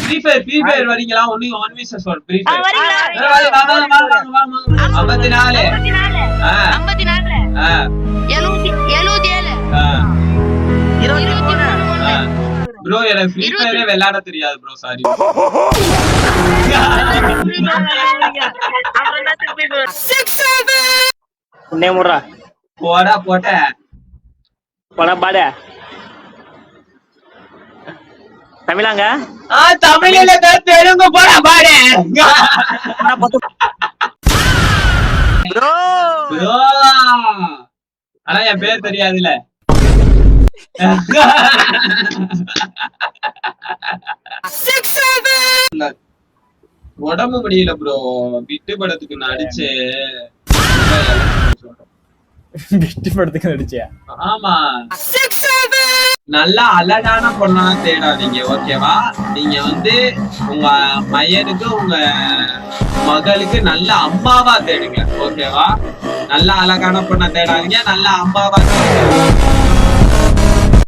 Free fire வரீங்களா? ஒன்னு 1v1 free fire. 54 bro எனக்கு ஃப்ரீ ஃபயரே விளையாட தெரியாது ப்ரோ, சாரி. போடா போட்ட போடா பாட தமிழாங்க. தமிழ்ல தெலுங்கு போடா பாடு. ப்ரோ ஆனா என் பேர் தெரியாதுல. உடம்பு முடியல ப்ரோ, விட்டு படத்துக்கு நடிச்சு. விட்டு படத்துக்கு நடிச்சியா? ஆமா. நல்லா அழகான பொண்ணா தேடாதீங்க, ஓகேவா? நீங்க வந்து உங்க பையனுக்கு உங்க மகளுக்கு நல்ல அம்மாவா தேடுங்க, ஓகேவா? நல்ல அழகான பொண்ணை தேடாதீங்க, நல்ல அம்மாவா தேடுங்க.